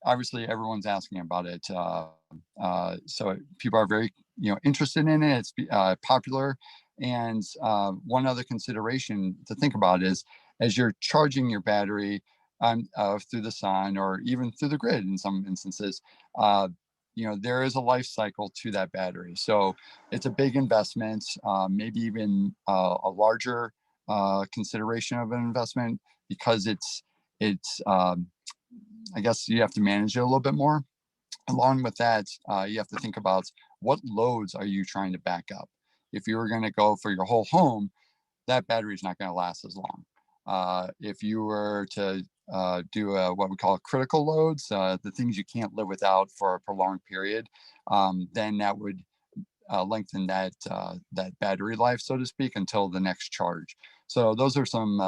Obviously, everyone's asking about it, so people are very interested in it. It's popular. And one other consideration to think about is as you're charging your battery through the sun or even through the grid in some instances, there is a life cycle to that battery. So it's a big investment, maybe even a larger consideration of an investment, because it's I guess you have to manage it a little bit more. Along with that, you have to think about what loads are you trying to back up. If you were going to go for your whole home, that battery is not going to last as long. If you were to do what we call critical loads, the things you can't live without for a prolonged period, then that would lengthen that battery life, so to speak, until the next charge. So those are some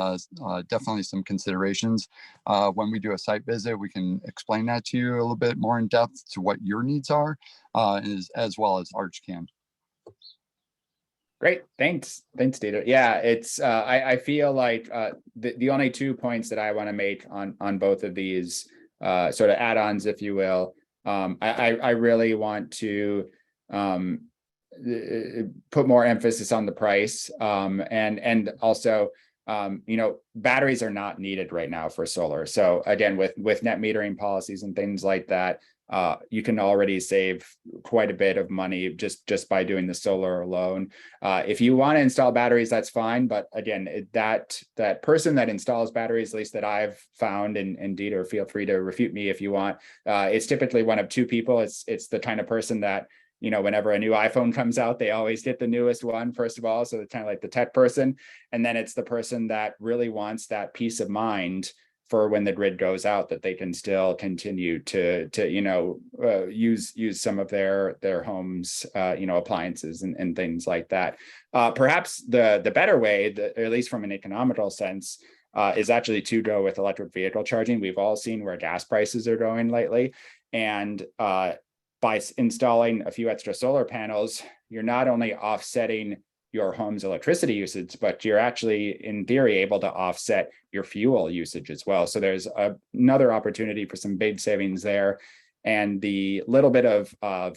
definitely some considerations. When we do a site visit, we can explain that to you a little bit more in depth to what your needs are, as well as Arch can. Great, thanks, Dieter. Yeah, it's I feel like the only 2 points that I want to make on both of these sort of add-ons, if you will. I really want to put more emphasis on the price, and also batteries are not needed right now for solar. So again, with net metering policies and things like that, you can already save quite a bit of money just by doing the solar alone. If you want to install batteries, that's fine. But again, that person that installs batteries, at least that I've found, and Dieter, feel free to refute me if you want, it's typically one of two people. It's the kind of person that, whenever a new iPhone comes out, they always get the newest one, first of all. So it's kind of like the tech person. And then it's the person that really wants that peace of mind for when the grid goes out, that they can still continue to use some of their homes, appliances and things like that. Perhaps the better way, at least from an economical sense, is actually to go with electric vehicle charging. We've all seen where gas prices are going lately. And by installing a few extra solar panels, you're not only offsetting your home's electricity usage, but you're actually, in theory, able to offset your fuel usage as well. So there's another opportunity for some big savings there. And the little bit of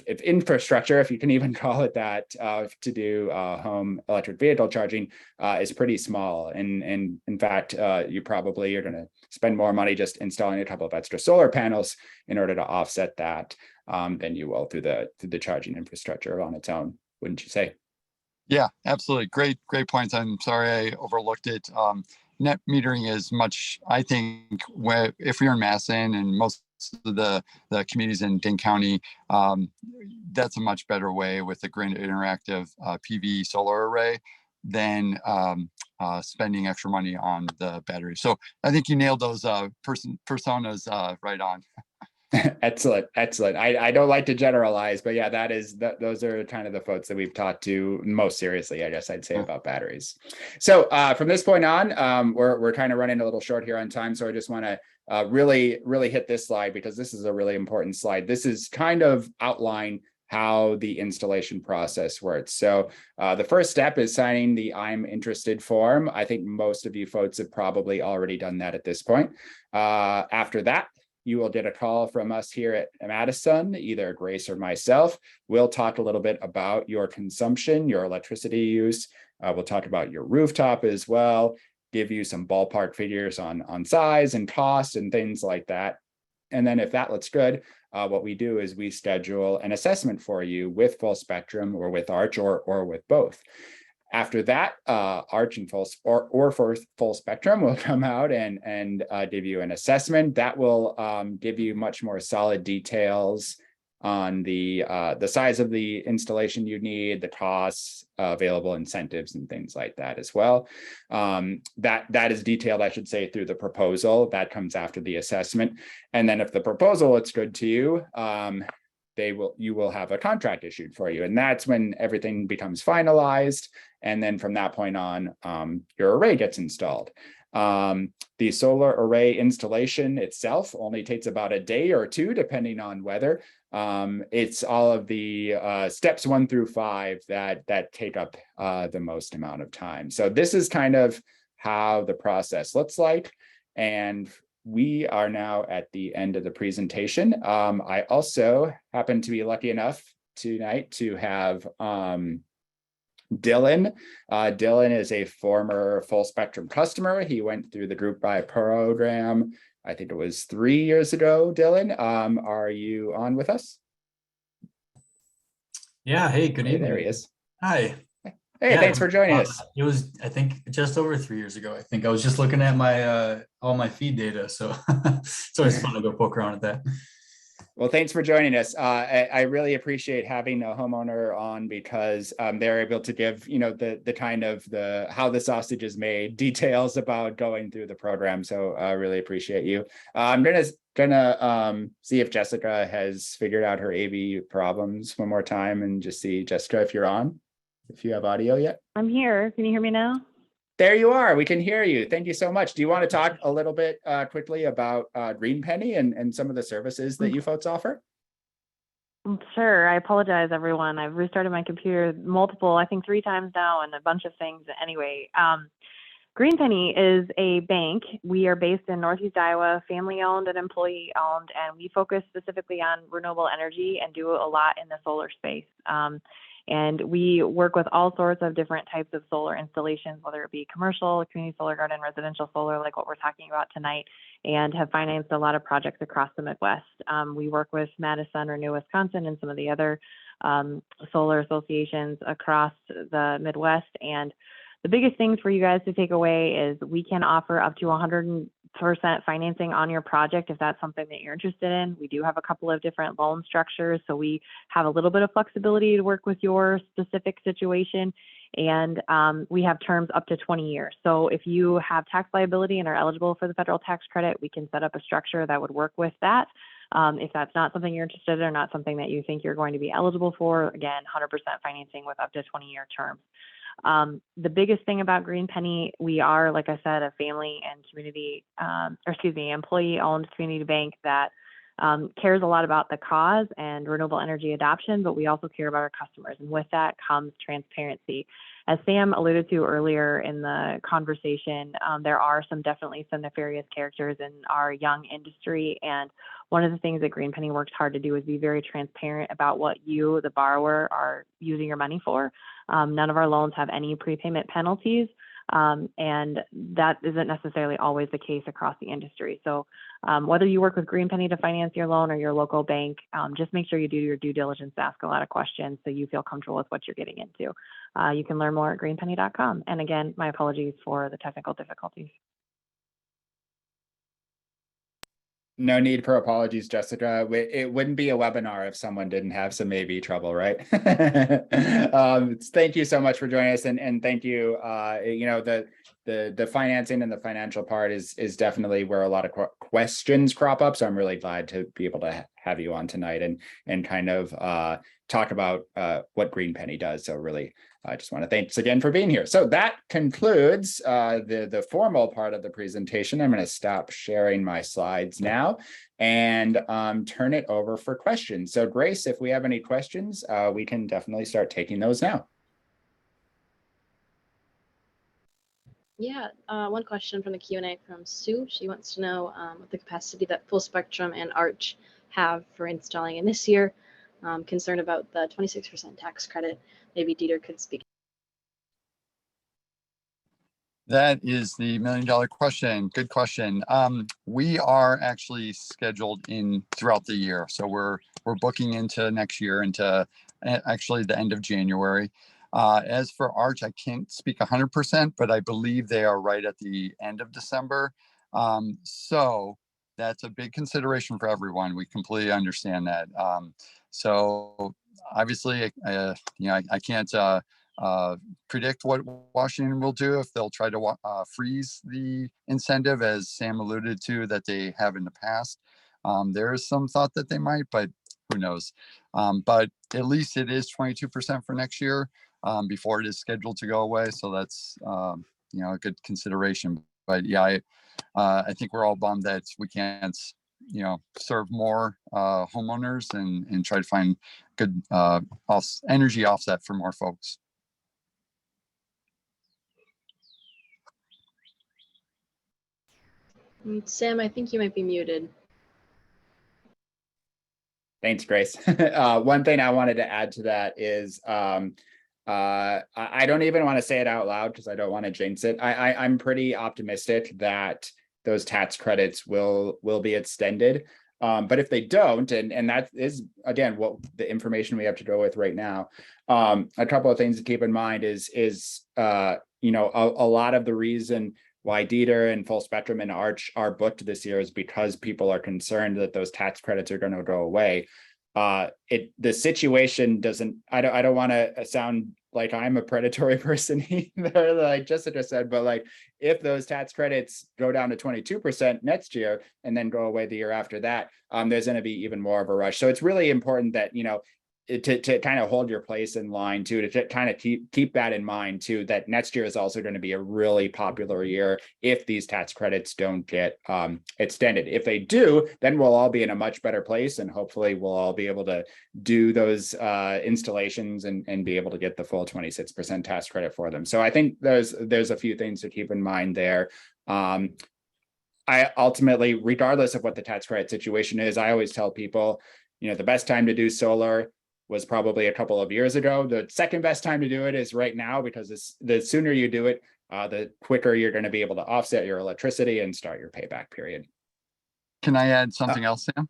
infrastructure, if you can even call it that, to do home electric vehicle charging is pretty small. And in fact, you're going to spend more money just installing a couple of extra solar panels in order to offset that than you will through the charging infrastructure on its own, wouldn't you say? Yeah, absolutely. Great points. I'm sorry I overlooked it. Net metering is much, I think, if you're in Madison and most of the communities in Dane County, that's a much better way with the Grid Interactive PV solar array than spending extra money on the battery. So I think you nailed those personas right on. Excellent. I don't like to generalize, but yeah, those are kind of the folks that we've talked to most seriously, I guess I'd say, about batteries. So from this point on, we're kind of running a little short here on time. So I just want to really hit this slide, because this is a really important slide. This is kind of outline how the installation process works. So the first step is signing the I'm interested form. I think most of you folks have probably already done that at this point. After that, you will get a call from us here at MadiSUN, either Grace or myself. We'll talk a little bit about your consumption, your electricity use. We'll talk about your rooftop as well, give you some ballpark figures on size and cost and things like that. And then if that looks good, what we do is we schedule an assessment for you with Full Spectrum or with Arch or with both. After that, Arch and Full Spectrum will come out and give you an assessment that will give you much more solid details on the size of the installation you need, the costs, available incentives, and things like that as well. That is detailed, I should say, through the proposal that comes after the assessment. And then if the proposal looks good to you, you will have a contract issued for you. And that's when everything becomes finalized. And then from that point on, your array gets installed. The solar array installation itself only takes about a day or two, depending on weather. It's all of the steps 1 through 5 that take up the most amount of time. So this is kind of how the process looks like. And we are now at the end of the presentation. I also happen to be lucky enough tonight to have Dylan. Dylan is a former full spectrum customer. He went through the group buy program, I think it was 3 years ago. Dylan, are you on with us? Yeah, hey, good evening. There he is. Hi. Hey, thanks for joining us. It was, I think, just over 3 years ago. I think I was just looking at my all my feed data, so it's always fun to go poke around at that. Well, thanks for joining us. I really appreciate having a homeowner on because they're able to give, the kind of how the sausage is made, details about going through the program. So I really appreciate you. I'm gonna see if Jessica has figured out her AV problems one more time and just see, Jessica, if you're on, if you have audio yet. I'm here. Can you hear me now? There you are. We can hear you. Thank you so much. Do you want to talk a little bit quickly about Green Penny and some of the services that you folks offer? Sure. I apologize, everyone. I've restarted my computer I think 3 times now, and a bunch of things. Anyway, Green Penny is a bank. We are based in Northeast Iowa, family-owned and employee-owned, and we focus specifically on renewable energy and do a lot in the solar space. And we work with all sorts of different types of solar installations, whether it be commercial, community solar garden, residential solar, like what we're talking about tonight, and have financed a lot of projects across the Midwest. We work with MadiSUN, Renew Wisconsin, and some of the other solar associations across the Midwest. And the biggest things for you guys to take away is we can offer up to 100% financing on your project if that's something that you're interested in. We do have a couple of different loan structures, so we have a little bit of flexibility to work with your specific situation. And we have terms up to 20 years. So if you have tax liability and are eligible for the federal tax credit, we can set up a structure that would work with that. If that's not something you're interested in or not something that you think you're going to be eligible for, again, 100% financing with up to 20-year terms. The biggest thing about Green Penny, we are, like I said, a family and community, employee-owned community bank that cares a lot about the cause and renewable energy adoption, but we also care about our customers. And with that comes transparency. As Sam alluded to earlier in the conversation, there are definitely some nefarious characters in our young industry. And one of the things that Green Penny works hard to do is be very transparent about what you, the borrower, are using your money for. None of our loans have any prepayment penalties. And that isn't necessarily always the case across the industry. So whether you work with Green Penny to finance your loan or your local bank, just make sure you do your due diligence, ask a lot of questions so you feel comfortable with what you're getting into. You can learn more at greenpenny.com. And again, my apologies for the technical difficulties. No need for apologies, Jessica. It wouldn't be a webinar if someone didn't have some AV trouble, right? Thank you so much for joining us, and thank you. The financing and the financial part is definitely where a lot of questions crop up. So I'm really glad to be able to have you on tonight and kind of talk about what Green Penny does. So really, I just want to thanks again for being here. So that concludes the formal part of the presentation. I'm going to stop sharing my slides now and turn it over for questions. So Grace, if we have any questions, we can definitely start taking those now. Yeah, one question from the Q&A from Sue. She wants to know what the capacity that Full Spectrum and Arch have for installing in this year. Concerned about the 26% tax credit. Maybe Dieter could speak. That is the $1 million question. Good question. We are actually scheduled in throughout the year. So we're booking into next year, into actually the end of January. As for Arch, I can't speak 100%, but I believe they are right at the end of December. So that's a big consideration for everyone. We completely understand that. So obviously, I can't predict what Washington will do, if they'll try to freeze the incentive, as Sam alluded to, that they have in the past. There is some thought that they might, but who knows? But at least it is 22% for next year before it is scheduled to go away. So that's, a good consideration. But yeah, I think we're all bummed that we can't, serve more homeowners and try to find good energy offset for more folks. Sam, I think you might be muted. Thanks, Grace. One thing I wanted to add to that is I don't even want to say it out loud because I don't want to jinx it. I'm pretty optimistic that those tax credits will be extended. But if they don't, and that is, again, what the information we have to go with right now, a couple of things to keep in mind is a lot of the reason why Dieter and Full Spectrum and Arch are booked this year is because people are concerned that those tax credits are going to go away. The situation doesn't, I don't want to sound like I'm a predatory person either, like Jessica said, but like if those tax credits go down to 22% next year and then go away the year after that, there's going to be even more of a rush. So it's really important that, to kind of hold your place in line too, to kind of keep that in mind too, that next year is also going to be a really popular year if these tax credits don't get extended. If they do, then we'll all be in a much better place, and hopefully we'll all be able to do those installations and be able to get the full 26% tax credit for them. So I think there's a few things to keep in mind there. I ultimately, regardless of what the tax credit situation is, I always tell people, the best time to do solar was probably a couple of years ago. The second best time to do it is right now, because the sooner you do it, the quicker you're going to be able to offset your electricity and start your payback period. Can I add something else, Sam?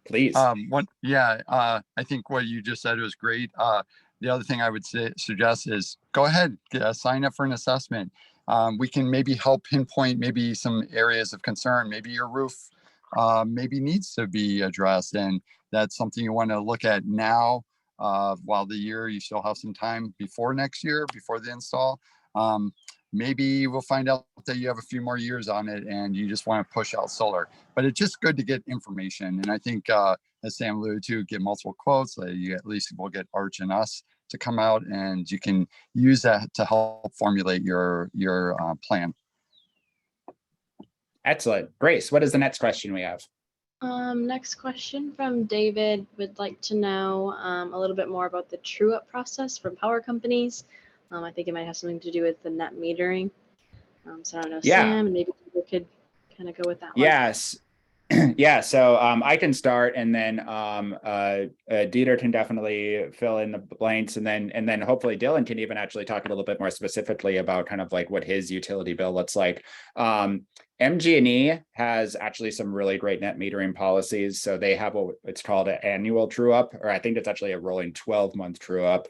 Please. I think what you just said was great. The other thing I would suggest is go ahead, sign up for an assessment. We can maybe help pinpoint maybe some areas of concern. Maybe your roof maybe needs to be addressed, and that's something you want to look at now while you still have some time before next year, before the install. Maybe we'll find out that you have a few more years on it and you just want to push out solar. But it's just good to get information. And I think, as Sam alluded to, get multiple quotes. You at least will get Arch and us to come out, and you can use that to help formulate your plan. Excellent. Grace, what is the next question we have? Next question from David would like to know a little bit more about the true-up process from power companies. I think it might have something to do with the net metering. So I don't know, Sam, and maybe we could kind of go with that one. Yes. Yeah, so I can start, and then Dieter can definitely fill in the blanks, and then hopefully Dylan can even actually talk a little bit more specifically about kind of like what his utility bill looks like. MG&E has actually some really great net metering policies. So they have it's called an annual true up, or I think it's actually a rolling 12-month true up.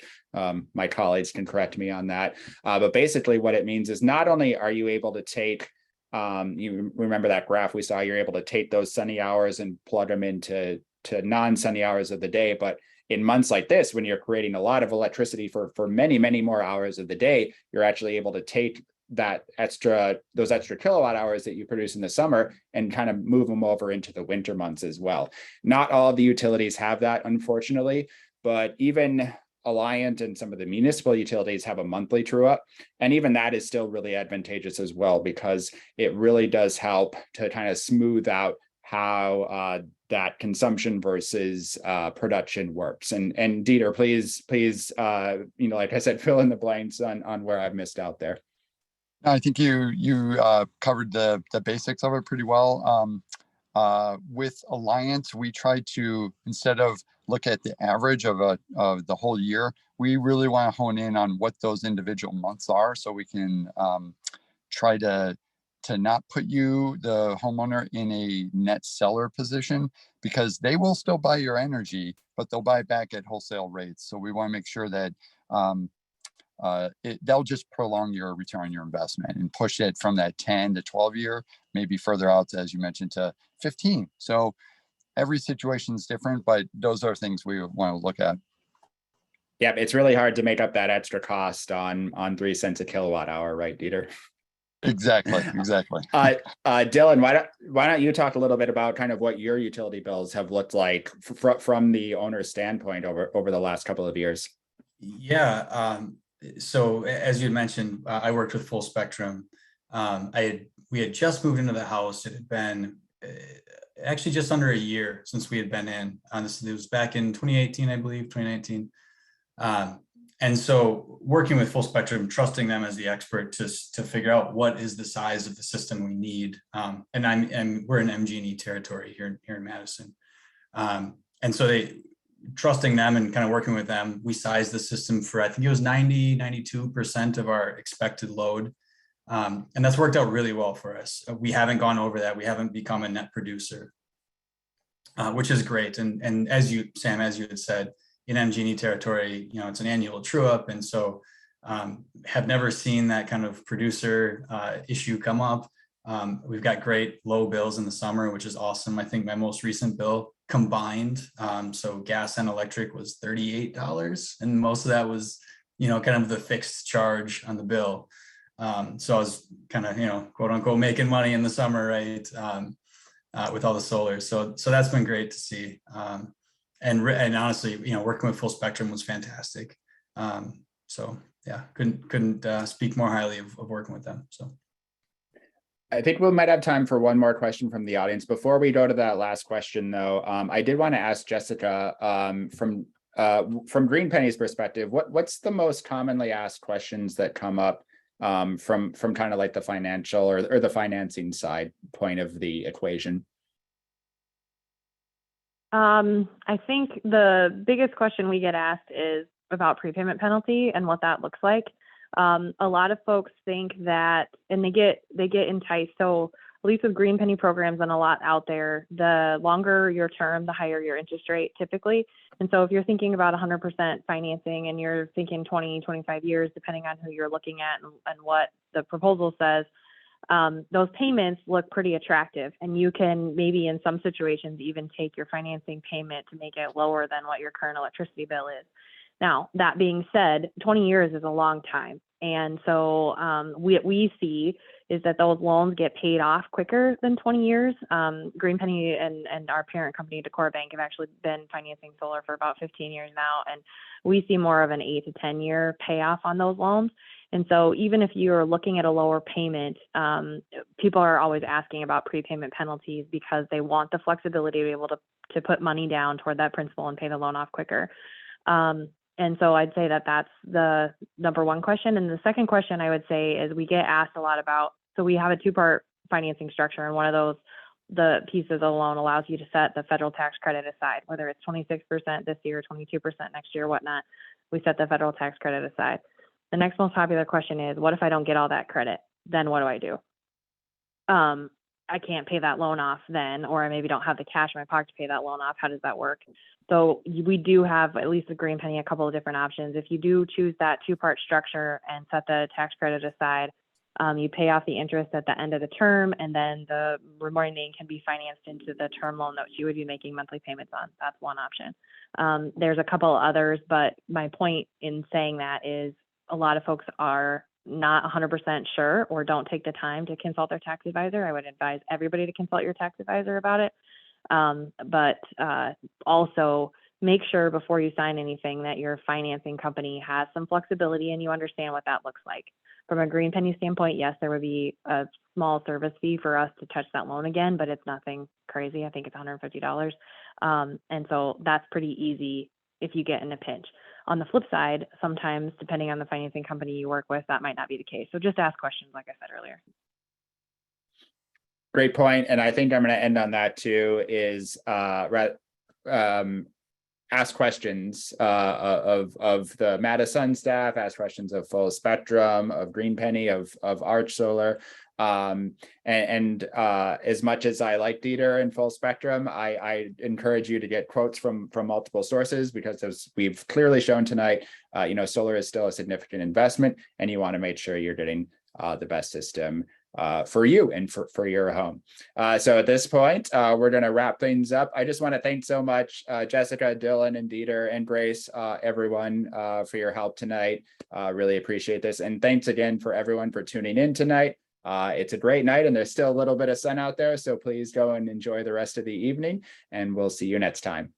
My colleagues can correct me on that. But basically what it means is not only are you able to take, you remember that graph we saw, you're able to take those sunny hours and plug them into non-sunny hours of the day, but in months like this, when you're creating a lot of electricity for many, many more hours of the day, you're actually able to take those extra kilowatt hours that you produce in the summer and kind of move them over into the winter months as well. Not all of the utilities have that, unfortunately, but even Alliant and some of the municipal utilities have a monthly true up. And even that is still really advantageous as well, because it really does help to kind of smooth out how that consumption versus production works. And Dieter, please, like I said, fill in the blanks on where I've missed out there. I think you covered the basics of it pretty well. With Alliance, we try to, instead of look at the average of the whole year, we really want to hone in on what those individual months are, so we can try to not put you, the homeowner, in a net seller position, because they will still buy your energy, but they'll buy it back at wholesale rates. So we want to make sure that they'll just prolong your return on your investment and push it from that 10 to 12 year, maybe further out, as you mentioned, to 15. So every situation is different, but those are things we want to look at. Yeah, it's really hard to make up that extra cost on 3 cents a kilowatt hour, right, Dieter? Exactly. Dylan, why don't you talk a little bit about kind of what your utility bills have looked like from the owner's standpoint over the last couple of years? Yeah. So as you mentioned, I worked with Full Spectrum. We had just moved into the house. It had been actually just under a year since we had been in. Honestly, it was back in 2018, I believe, 2019. And so working with Full Spectrum, trusting them as the expert to figure out what is the size of the system we need. And we're in MG&E territory here in Madison. And so trusting them and kind of working with them, we sized the system for, I think it was 92% of our expected load. And that's worked out really well for us. We haven't gone over that. We haven't become a net producer, which is great. And as you, Sam, as you had said, in MG&E territory, it's an annual true up. And so have never seen that kind of producer issue come up. We've got great low bills in the summer, which is awesome. I think my most recent bill combined, so gas and electric, was $38. And most of that was, kind of the fixed charge on the bill. So I was kind of, quote unquote, making money in the summer, right? With all the solar. So that's been great to see. And honestly, working with Full Spectrum was fantastic. So yeah, couldn't speak more highly of working with them. So I think we might have time for one more question from the audience. Before we go to that last question, though, I did want to ask Jessica from Green Penny's perspective, what's the most commonly asked questions that come up from kind of like the financial or the financing side point of the equation? I think the biggest question we get asked is about prepayment penalty and what that looks like. A lot of folks think that, and they get enticed. So at least with Green Penny programs and a lot out there, the longer your term, the higher your interest rate typically. And so if you're thinking about 100% financing and you're thinking 20, 25 years, depending on who you're looking at and what the proposal says, those payments look pretty attractive, and you can maybe in some situations even take your financing payment to make it lower than what your current electricity bill is. Now, that being said, 20 years is a long time. And so what we see is that those loans get paid off quicker than 20 years. Green Penny and our parent company, Decora Bank, have actually been financing solar for about 15 years now. And we see more of an 8 to 10 year payoff on those loans. And so even if you're looking at a lower payment, people are always asking about prepayment penalties because they want the flexibility to be able to put money down toward that principal and pay the loan off quicker. And so I'd say that that's the number one question. And the second question I would say is we get asked a lot about, so we have a two-part financing structure, and one of those, the pieces of the loan allows you to set the federal tax credit aside, whether it's 26% this year, 22% next year, whatnot. We set the federal tax credit aside. The next most popular question is, what if I don't get all that credit? Then what do I do? I can't pay that loan off then, or I maybe don't have the cash in my pocket to pay that loan off. How does that work? So we do have, at least with Green Penny, a couple of different options. If you do choose that two-part structure and set the tax credit aside, you pay off the interest at the end of the term, and then the remaining can be financed into the term loan that you would be making monthly payments on. That's one option. There's a couple others, but my point in saying that is a lot of folks are not 100% sure or don't take the time to consult their tax advisor. I would advise everybody to consult your tax advisor about it. But also make sure before you sign anything that your financing company has some flexibility and you understand what that looks like. From a Green Penny standpoint, yes, there would be a small service fee for us to touch that loan again, but it's nothing crazy. I think it's $150. And so that's pretty easy if you get in a pinch. On the flip side, sometimes, depending on the financing company you work with, that might not be the case. So just ask questions, like I said earlier. Great point. And I think I'm going to end on that too, is ask questions of the MadiSUN staff, ask questions of Full Spectrum, of Green Penny, of Arch Solar. And as much as I like Dieter and Full Spectrum, I encourage you to get quotes from multiple sources, because as we've clearly shown tonight, solar is still a significant investment, and you want to make sure you're getting the best system for you and for your home. So at this point, we're going to wrap things up. I just want to thank so much Jessica, Dylan, and Dieter, and Grace, everyone, for your help tonight. Really appreciate this. And thanks again for everyone for tuning in tonight. It's a great night and there's still a little bit of sun out there, so please go and enjoy the rest of the evening, and we'll see you next time.